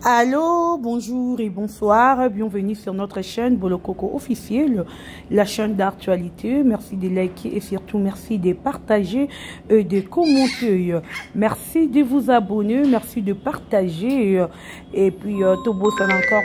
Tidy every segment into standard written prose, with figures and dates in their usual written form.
Allô, bonjour et bonsoir, bienvenue sur notre chaîne Bolokoko officiel, la chaîne d'actualité. Merci de liker et surtout merci de partager et de commenter. Merci de vous abonner, merci de partager et puis tout beau ça encore.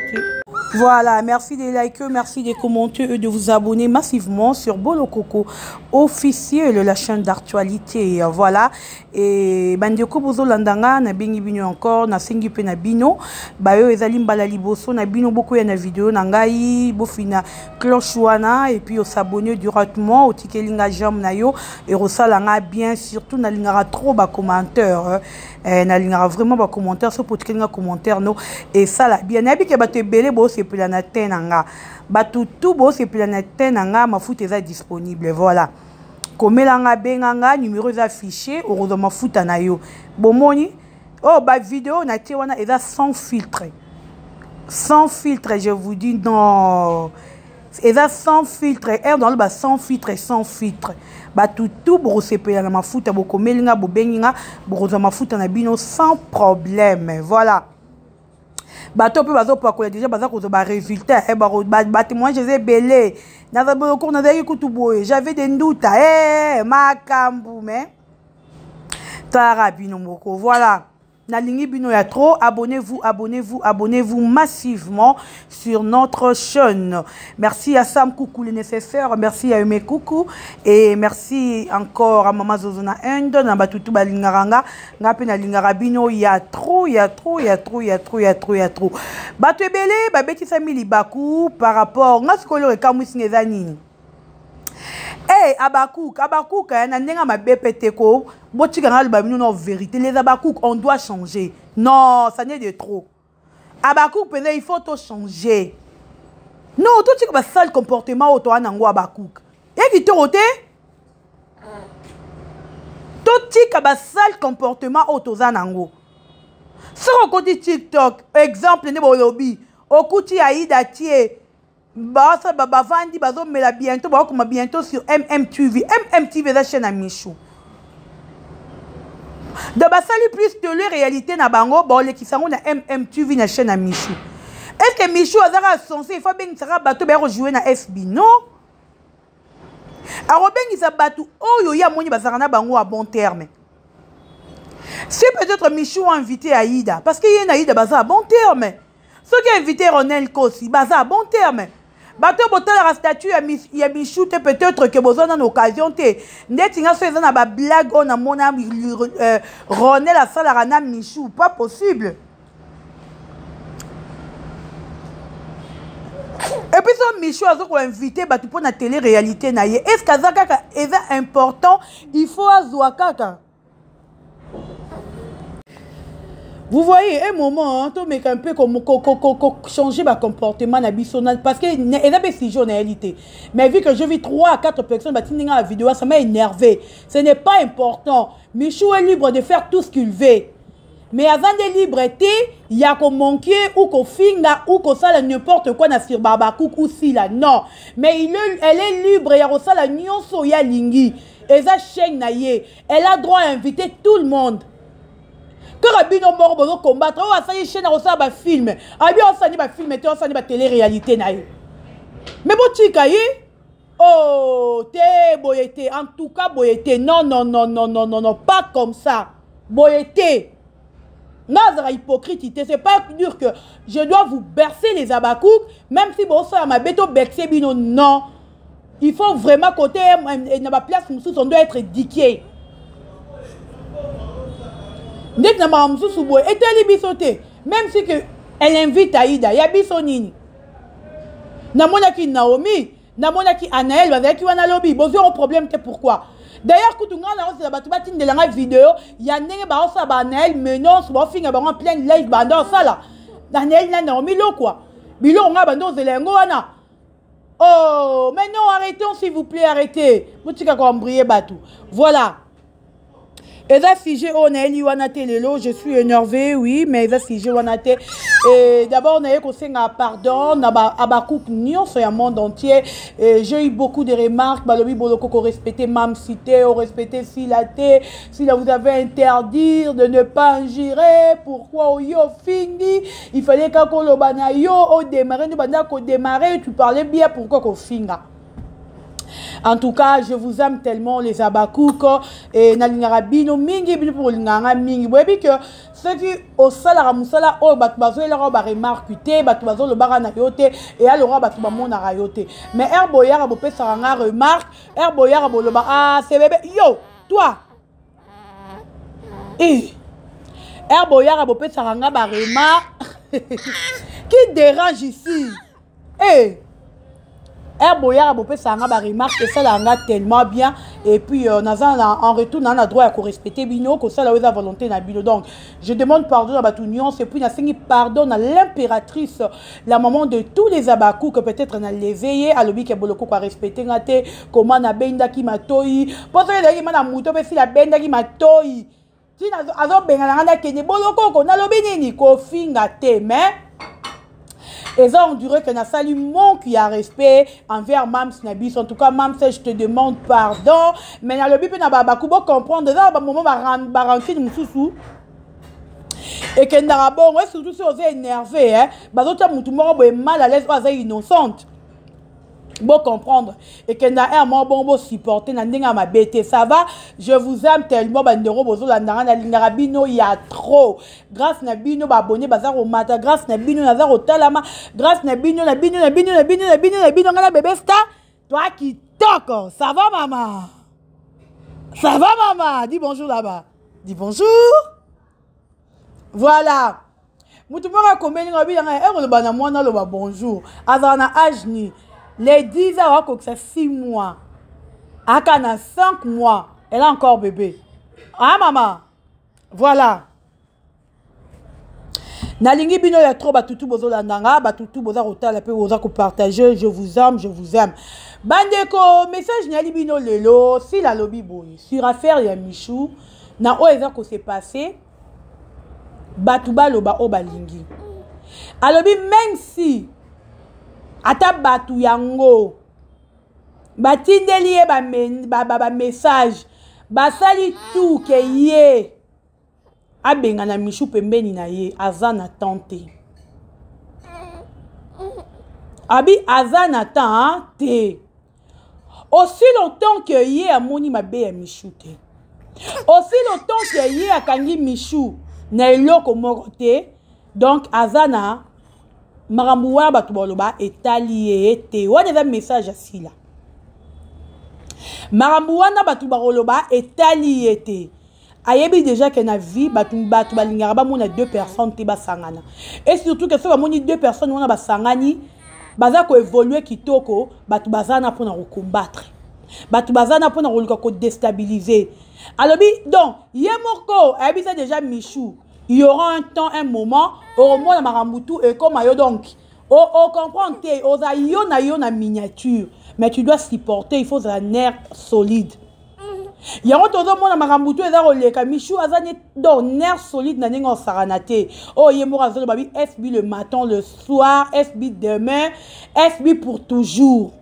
Voilà, merci de liker, merci de commenter et de vous abonner massivement sur Bolokoko officiel, la chaîne d'actualité. Voilà, et bandeko bozo landanga na bengi bino encore na sengi pe na bino bayo ezali mbala liboso na bino beaucoup ya na vidéo na ngai bofina cloche wana et puis s'abonner directement au tikelinga jam na yo et rosalanga bien surtout na lingara trop ba commentaire na lingara vraiment ba commentaire so pour tikelinga commentaire no et ça la bien nabi ke bato ebele bo se pela na tenanga bato tout bo se pela na tenanga mafuta eza disponible. Voilà, komelanga benganga numéro est affiché au rodo mafuta na yo bomoni. Oh, bah vidéo na tie wana eza sans filtre. Sans filtre, je vous dis non. Eza sans filtre. Er dans le bas sans filtre, sans filtre. Bah tout brosse pe na mafuta boko melinga bo benginga broza mafuta na bino sans problème. Voilà. Bah to pe bazo pa ko déjà baza ko ba résultat ba témoin je sais belé. Na za boko na za kutu boye. J'avais des doutes makambu mais tara bino moko. Voilà. Nalingi bino ya trop, abonnez-vous massivement sur notre chaîne. Merci à Sam Coucou le nécessaire, merci à Yume Coucou et merci encore à Mama Zozona Endo, na batutu balingaranga, ngape na lingara bino ya trop. Batu ebele ba beti samili baku par rapport ngasikolo ekamwisi ngeza nini. Eh, Abakouk, na ndenga ma BPT ko, botika ngal ba bino vérité, les Abakouk, on doit changer. Non, ça n'est de trop. Abakouk, peut-être il faut tout changer. Non, tout ce que sale comportement auto anango Abakouk. Et qui te roté? Tout ce que sale comportement auto anango. Sur le côté TikTok, exemple ne bolobi, okuti aïda tie. Bah ça vandi bazo mais la bientôt bah comme bientôt sur MMTV la chaîne à Michou. De basali plus de la réalité na bango bon les qui sont na MMTV na chaîne à Michou. Est-ce que Michou azara censé il faut bien sera bateau ba rejouer na FB non? Alors ben ils bateau oyo ya moni bazara na bango à bon terme. Si peut-être Michou a invité Aïda parce qu'il y a Aïda baza à bon terme. Ceux qui ont invité Ronel Kossi baza à bon terme. Bateau botal la statue ya Michou te peut-être que besoin d'une occasion te netinga so ezana ba blague on a mona Ronel la sala rana Michou pas possible. Et puis so Michou a ko invité batu pour na télé réalité na ye est-ce que ça kaka est important il faut azwa kaka. Vous voyez, un moment, hein, mais un peu comme changer ma comportement parce que il a des journalité. Mais vu que je vis 3 à 4 personnes dans la vidéo, ça m'a énervé. Ce n'est pas important. Michou est libre de faire tout ce qu'il veut. Mais avant de liberté, il y a qu'on manquer ou qu'on finga ou qu'on sale n'importe quoi na sur Babakouk ou si là. Non. Mais elle est libre. Il y a qu'on sale nyonso ya lingi. Et ça chaîne na ye. Elle a droit à inviter tout le monde. Que Rabino mort bozo combattre ou asani chaîne à ba film abi osani ba film et osani ba télé réalité na ye mais botika ye oh te boyete en tout cas boyete non pas comme ça boyete nazara hypocrite c'est pas dire que je dois vous bercer les Abakouk même si bon ça ma beto bercer bino non il faut vraiment côté na ba place on doit être éduqué. Même si que elle invite Aïda, il y a Bissonini. Namonaki Naomi, Namonaki Anaël, qui va dans lobby. Bon, un problème, c'est pourquoi. D'ailleurs, quand on a de la vidéo, il y a un Anaël, mais non, c'est bon, fin, en plein live, dans ça là. Anaël, Naomi, lo quoi. Bilo, on a bandon, c'est l'engoana. Oh, mais non, arrêtons, s'il vous plaît, arrêtez. Vous avez briller bateau. Voilà. Et ça, figé, on a eu lelo, je suis énervé, oui, mais ça, figé, on a été. D'abord, on a eu un pardon, on a sur le monde entier. J'ai eu beaucoup de remarques, balobi boloko ko respecter mam cité, on respecter filaté, si là vous avez interdit de ne pas injurer, pourquoi au yo fini, il fallait qu'on le bana yo, au démarrer, nous bana qu'on démarrer, tu parlais bien, pourquoi qu'on finga. En tout cas, je vous aime tellement les abakouk et nalingarabino mingi pour l'ingara mingi. Vous voyez que ceux qui au salara musala au batbazo et leur ba remarqué, batbazo le barana yote et alors batbamon na rayote. Mais herboyar a bopé saranga remarque, herboyar a boloba ah c'est bébé yo toi. Et herboyar a bopé saranga ba remarque qui dérange ici. Eh Boya Bopé Sanga ba remarque que ça l'a tellement bien et puis en retour on a droit à respecter bino que ça la volonté na bino. Donc je demande pardon à Batunion et puis na singi pardon à l'impératrice la maman de tous les abakou que peut-être na l'éveillé à l'obi que boloko kwa respecter ngate comment na benda ki matoi parce que là na muto pe si la benda ki matoi si na azo benga na kene boloko ko na lobi nini ko finga te mais et ça, on dirait que n'a salué mon qui a respect envers Mams Nabis. En tout cas, Mams, je te demande pardon. Mais dans le but, n'a pas comprendre. Ça, à un moment, va rentrer de sous. Et que n'a pas bon, surtout si on est énervé, hein. Bah, d'autres, mon tout est mal à l'aise, on est innocente. Bon comprendre et que n'a un bon supporter n'a ma bête ça va je vous aime tellement bandero bozo la ndara bino il y a trop grâce na bino ba abonné bazar au mata grâce na bino nazar au talama grâce na bino na bino ngala bébé star toi qui toque ça va maman dis bonjour là-bas dis bonjour voilà mutumora kombeni ngabi nga ero le bana mwana lo ba bonjour azana ajni. Les 10 ans, c'est 6 mois. Akana 5 mois. Elle a encore bébé. Ah, maman. Voilà. Nalingi bino ya trop batutu bozo landanga, batutu boza rotala pe boza ko partager, je vous aime. Bandeko, message nyali bino lelo, si la lobby boy, sur affaire ya Michou, na o eza ko se passé, batuba loba o balingi. Alobi même si ata batu yango batindeli ba message basali tout ke ye abenga na Michou pembeni na ye azana tante abi azana tante aussi longtemps que ye amoni mabe ya Michou te aussi longtemps que ye akangi Michou na eloko moko te donc azana Maramboua Batuboloba est allié te. Wana eza message assis là. Maramboua na Batuboloba est allié te. Ayebi déjà que na vie Batuba lingaraba mona 2 personnes te basangana. Et surtout que ce va moni 2 personnes mona basangani baza ko évoluer kitoko batubazana pour na combattre. Batubazana pour na ko déstabiliser. Alors donc yemoko ayebi ça déjà Michou. Il y aura un temps, un moment, au moins, Marambutu et comme ayo donc. On comprend que on a miniature, mais tu dois supporter, il faut un nerf solide. Il y a un temps, Marambutu et Zaroleka, Michou, Azane, donc nerf solide, n'a pas saranate. Oh, Yemora Zolobabi, SB le matin, le soir, SB demain, SB pour toujours.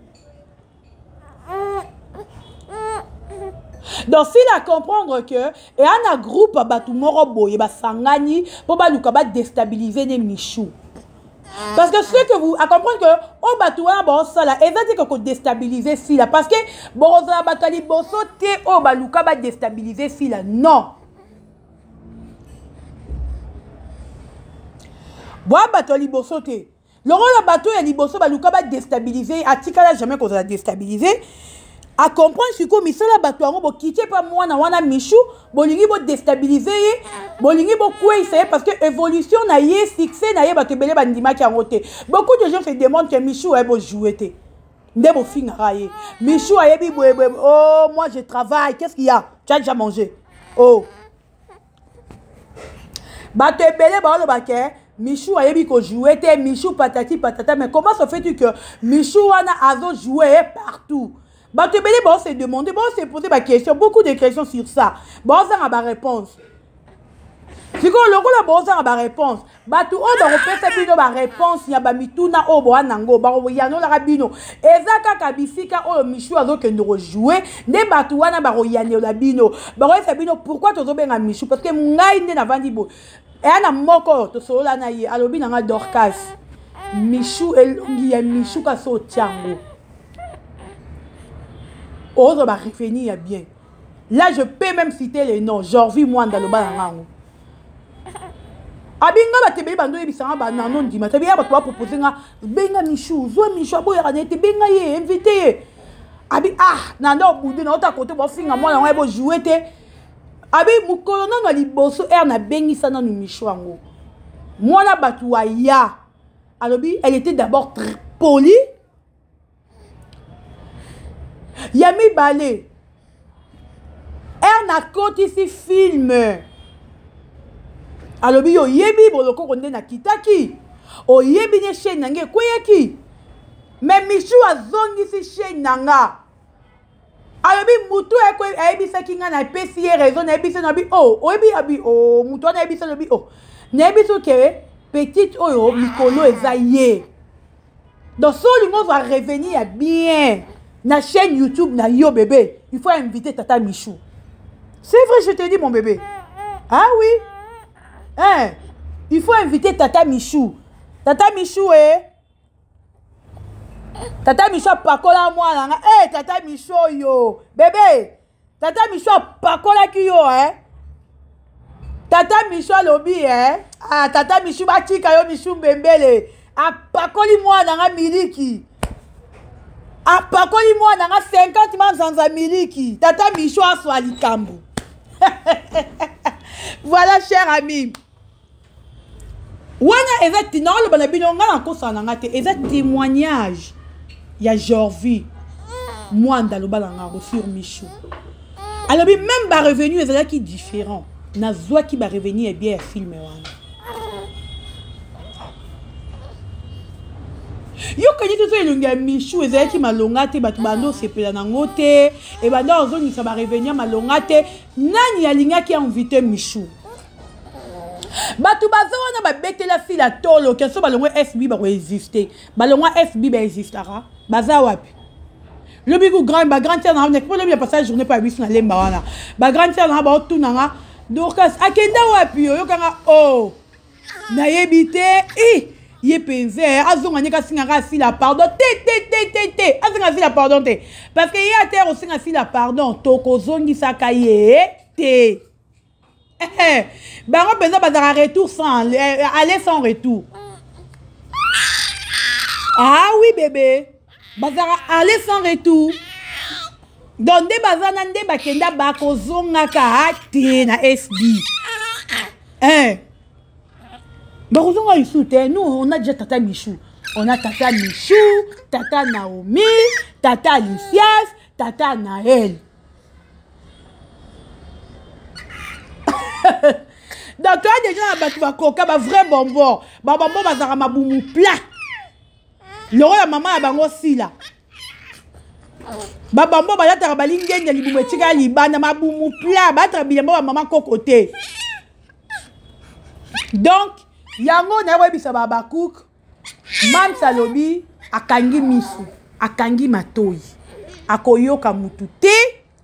Donc, s'il a comprendre que, et un groupe batu morobo, il va s'engagner pour ba déstabiliser les Michou. Parce que ce que vous, à comprendre que, oh batouan, bon, ça là, et ça dit que déstabiliser si là, parce que, bon, ça batali bosso, te, oh baluka va déstabiliser si là, non. Bon, batali bosso, te. Le rôle de bateau, il y a des bosso, baluka va déstabiliser, à tika là, jamais qu'on va déstabiliser. À comprendre ce que Michel a battu en quitter pas moi na wana Michou bolingi bo déstabiliser bolingi bo quoi c'est parce que évolution na yé succès na yé battu belé bandima qui a roté beaucoup de gens se demandent que Michou est beau jouer te ndebo finga yé Michou a yebi oh moi je travaille qu'est-ce qu'il y a tu as déjà mangé oh battu belé ba le baké Michou a yebi ko jouer te Michou patati patata mais comment se fait-tu que Michou wana azo jouer partout Bah, tu bon, se demander, bon, se poser ma question, beaucoup de questions sur ça. Bon, ça a ma réponse. Si vous avez bon, ça a ma réponse. Bah, tout le monde a fait ma réponse. Il y a ba mituna o bo anango, ba o yano la rabino. Ezaka kabisika o Michou azo que nous rejouer. Ne batu wana ba o yano la bino. Ba o sabino pourquoi tu zo benga Michou parce que ngai ne na vandi bo. Et ana moko to solo na ye alobi na nga Dorcas. Michou elongi ya Michou ka so tiango. Ose va revenir bien. Là, je peux même citer les noms. Jorvi Mwanda le balangango. Abinga ba tebeli bando ebisanga ba nano ndima. Tabi ya ba to proposer nga benga Michou, zo Michou boya kanete benga ye invité. Abi nando budu na ota kote bo finga mwana ngwe bo jouer te. Abi mukolo na liboso na bengi sana nu Michou ango. Mwana batu wa ya. Alobi, elle était d'abord très polie. Yami Balé. Elle n'a compte ici film. Alors, yo yebi boloko konde na kitaki. O yebi ne chaîne nange kweyaki. Mais Michou a zongi si chaîne nanga. Alors, mutu ekwe ebi sakinga na pesi raison na ebi na bi ebi abi mutu na ebi na bi na ebi so ke petite oyo mikolo ezaye. Donc, so lingo va revenir bien. Na chaîne YouTube na yo bébé, il faut inviter Tata Michou. C'est vrai, je te dis mon bébé. Ah oui. Hein? Il faut inviter Tata Michou. Tata Michou Tata Michou pakola moi là. Tata Michou yo. Bébé. Tata Michou pakola ki yo Tata Michou lobby Tata Michou batika yo Michou mbembele. Pakoli moi na miliki. Pakoli moi na 50 manzanza miliki. Tata Michou aswa likambu. Voilà, cher ami. Wana ezati na le banabino ngana kosa na ngate ezati témoignage. Ya Jorvi Mwanda le balanga sur Michou. Alors même ba revenu ezaki différent. Na zwa ki ba revenu bien film wana. Yo kani tout elonga Michou ezaki malonga te batu bando sepela nango te e bando ozoni sa ba revenir malonga te nani alinga ki invité Michou batu bazona ba betela fila tolo keso balongo FB ba exister balongo FB ba existara baza wapi le bigu grand ba grand terre na nek pour le passage journée pas biso na lemba wana ba grand terre na ba tout nanga Dorcas akenda wapi yo kanga na yebite ye penze azonga nyeka singa si la pardon te azonga si la pardon te parce que ya terre aussi si la pardon toko zongi sakaye te bango penza bazara retour sans aller sans retour ah oui bébé bazara aller sans retour donc de bazana nde bakenda bakozonga ka te na SB nous, on a déjà Tata Michou. On a Tata Michou, Tata Naomi, Tata Lucias, Tata Naël. Donc, toi, déjà, tu vas coca, bah, vrai bonbon. Bah, bonbon, bah, ça ma boumou plat. Le roi, la maman, a bango si là. Bah, bonbon, bah, là, t'as rabalingue, y'a l'ibou, tika, l'ibana, ma boumou plat. Bah, t'as bien, bah, maman, cocoté. Donc, yango na webisa baba cook mam salobi akangi misu akangi matoi akoyoka mutu te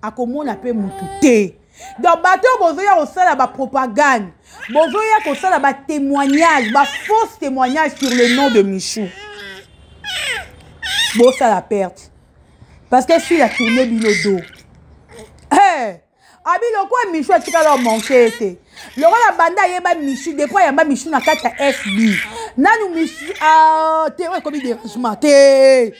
akomona pe mutu te donc bato bozoya kosala ba propagande bozoya kosala ba témoignage ba fausse témoignage sur le nom de Michou bon ça la perte parce que si la tournée bilodo abi lokwa Michou atika lo manquer te le roi la banda yeba Michou de quoi yamba Michou na kata FB nanu Michou te ouais comme dérangement te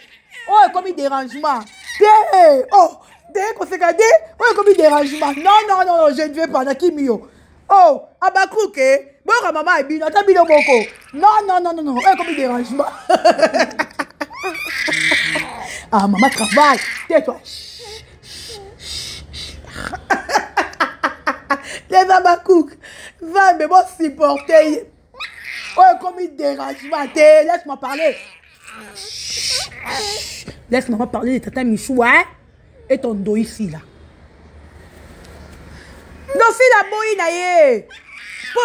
oh comme dérangement te oh te ko se gade oh comme dérangement non je ne vais pas na kimio oh abakouke bon maman ebino ta bino boko non oh comme dérangement ah maman travaille tais-toi les abakouk va mais bon supporter oh comme il dérangement laisse-moi parler de Tata Michou hein et ton dos ici là. Donc si la boy na ye.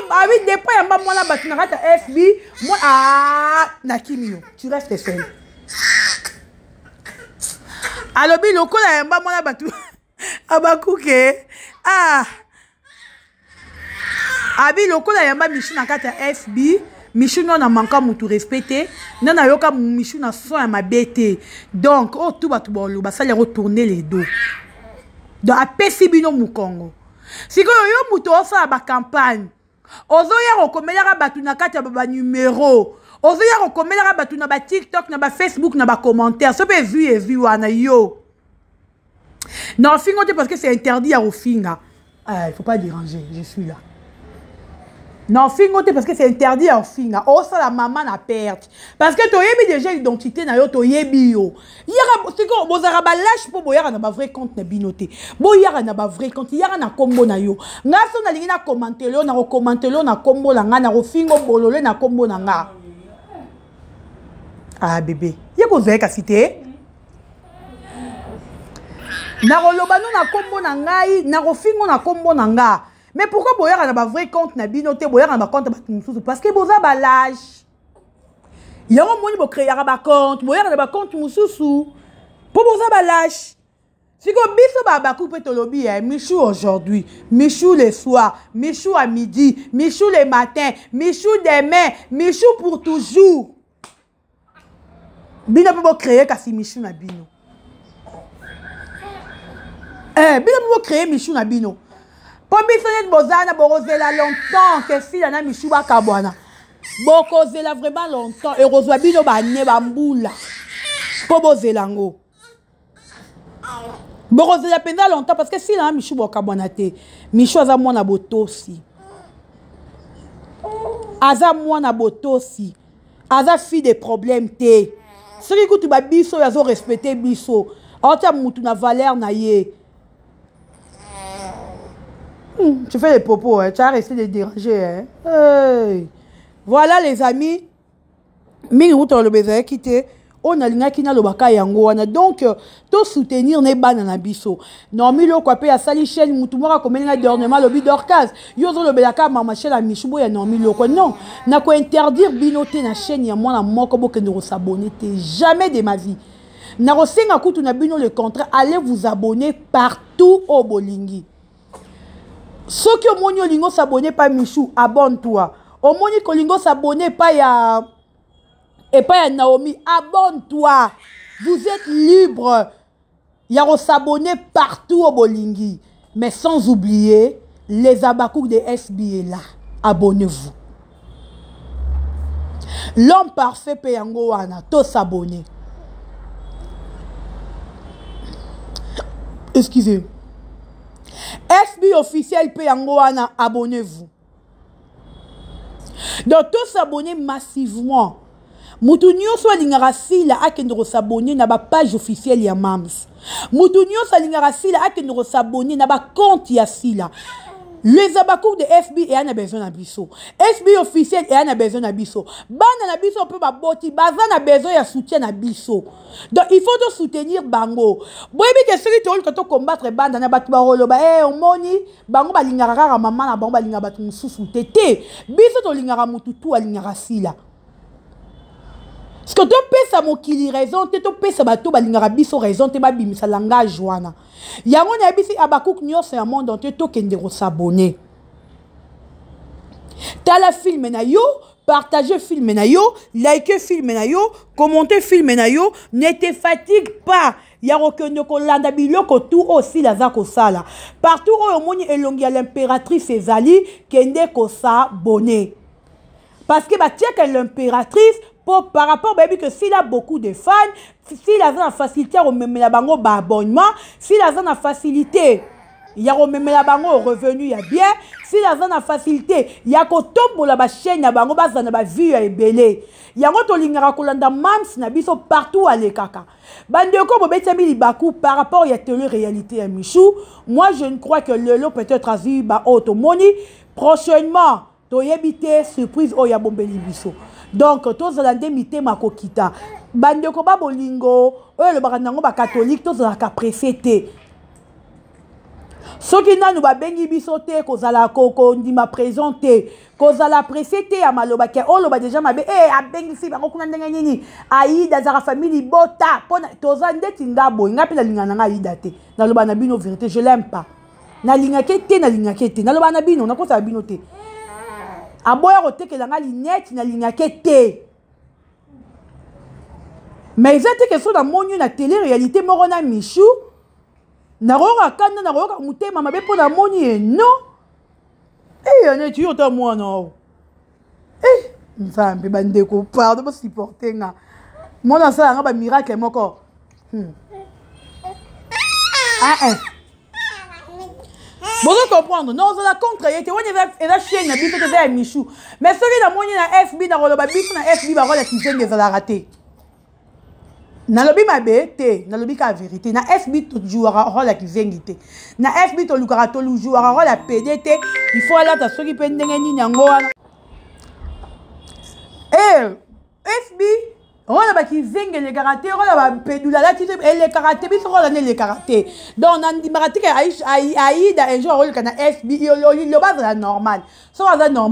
Ah oui, depuis il y a moi là batu na kata FB, moi na kimio. Tu restes seul. Alors bi loko la yamba moi là batu. Abakuke. Abi loko la yamba Michou na kata FB. Michou non a manqué mutu respecté. Non a yoka Michou na son à ma bête. Donc oh tout batu bolo ba ça les retourner les dos. Donc a pesibino mu Congo. Si ko yo mutu osa ba campagne. Ozo ya rekomela batu na kata ba numéro. Ozo ya rekomela batu na ba TikTok na ba Facebook na ba commentaire. Ça peut vu et vu wana yo. Non, fingote parce que c'est interdit à Ofinga. Il faut pas déranger, je suis là. Non, fingote parce que c'est interdit à Ofinga. Oh, ça la maman na perte. Parce que tu as déjà l'identité na yo, tu as bio. C'est quoi, vous avez lâche pour boyara na ba vrai compte na binoté. Boyara na ba vrai compte, yara na combo na yo. Nga so na lingi na commenter lo, na recommander lo na combo la nga na rofingo bolole na combo na nga. Ah bébé, y'a vous avez qu'à citer. Na rolobano na combo na ngai, na rofingo na combo na nga. Mais pourquoi boyara na ba vrai compte na binoté, boyara na ba compte ba mususu? Parce que boza ba lâche. Yaro moni bo créer ba compte, boyara na ba compte mususu. Pour boza ba lâche. Si ko biso ba ba couper tolobi Michou aujourd'hui, Michou le soir, Michou à midi, Michou le matin, Michou demain, Michou pour toujours. Bino po créer kasi Michou na bino. Bino po créer Michou na bino. Pour bisonet bozana borozela longtemps que si la na Michou ba kabwana. Bokozela vraiment longtemps et rozwa bino ba ne ba mbula. Po bozelango. Borozela penza longtemps parce que si la na Michou ba kabwana te. Michou aza mwana botosi. Aza mwana botosi. Aza fille de problème te. Ce qui écoute ba biso yazo respecter biso. Ota mutu na valeur na ye. Tu fais les propos, hein. Tu as resté de déranger. Hein. Hey. Voilà les amis. Minouto le baiser quitté. On a l'ina qui n'a le baka yango. Donc, tout soutenir n'est pas dans la biso. Non, milo quoi paye à sali chaîne. Moutoumora comme il a d'ornement le bidorcase. Yozo le belaka mama chez la michoubo ya non milo quoi. Non, n'a quoi interdire binoter na chaîne ya moi la moko bo que nous s'abonner. Jamais de ma vie. N'a rosenga koutou na bino le contraire. Allez vous abonner partout au Bolingi. Ceux qui ont lingo s'abonner pas Michou, abonne-toi. Au moni kolingo s'abonner pas ya et pas ya Naomi, abonne-toi. Vous êtes libre. Ya s'abonner partout au Bolingi. Mais sans oublier les abakouk de SB là. Abonnez-vous. L'homme parfait peyango wana to s'abonner. Excusez. FB officiel Peyangoana, abonnez-vous. Donc tous s'abonner massivement. Moutounio soit l'ingarasi la akendro s'abonner na ba page officielle ya Mams. Moutounio soit l'ingarasi la akendro s'abonner na ba compte ya sila. Les abakouk de FB et a besoin d'abisso. FB officiel et a besoin d'abisso. Bana n'abisso peut ba boti. Bazan a besoin de soutien d'abisso. Donc il faut de soutenir bango. Boyebi que celui qui veut combattre banda na batu barolo ba omoni bango ba lingara kaka maman na bango ba lingara batu mususu tete. Biso to lingara mututu a lingara sila. Parce que tu peux sa mokili raison, tu peux sa bateau balingara biso raison, tu babimi sa langage wana. Yango na bisi abakouk nyos ya monde entier to kende ko s'abonner. Tala film na yo, partagez film na yo, likez film na yo, commentez film na yo, ne te fatigue pas. Yaro kende ko landa biloko tout aussi la za ko sala. Partout au moni elongi à l'impératrice ezali kende ko s'abonner. Parce que bah tiens que l'impératrice par rapport baby que s'il a beaucoup de fans, s'il a la facilité à même la bango ba abonnement, s'il a la facilité, il y a même la bango revenu il y a bien, s'il a la facilité, il y a ko tombo la ba chaîne ya bango ba na ba vue ya ebele. Il y a ngoto lingara kolanda Mams na biso partout à lekaka. Bandeko bo betami libaku par rapport à télé réalité à Michou, moi je ne crois que le lot peut-être azu ba automoni prochainement toyebite surprise o ya bombeli biso. Donc, tous les indemnités makokita. Bandeko ba bolingo, le baranango ba catholique, tous les pressés. soki nanu babengi biso te kozala ndima présenté kozala pressé te ya maloba ke oloba déjà mabe abengisi bango kuna ndenge nini Aïda zara famille bota pona toza ndeti ngabo nga pe nalingana nga Aïda te naloba na bino vérité je l'aime pas nalingake te naloba na bino nakosala bino te aboya kotekela nga linete nalingake te mais exacte que so na moni na télé réalité moko na Michou naroka kanda naroka mutema mabe po na moni non ane tu yota mwana o nzambe bandeko pardon ba supporter nga mona sala nga ba miracle moko Vous comprendre, non, on a contre, et on a chienne, il y a Michou. Mais celui de moni na FB, na roloba biso na FB, ba rola qui vient de la rater. Na lobi mabe te, na lobi ka vérité. Na FB to jouera rola qui vient te. Na FB to lukara to jouera rola PDT. Il faut aller ta soki pendenge ni nyango wana. FB rola ba qui vient le karaté, rola ba pedula la tite et le karaté biso rola ne le karaté. Donc na ndi marati ka Aïda un jour rola kana FB yo lo ba normal. So va normal.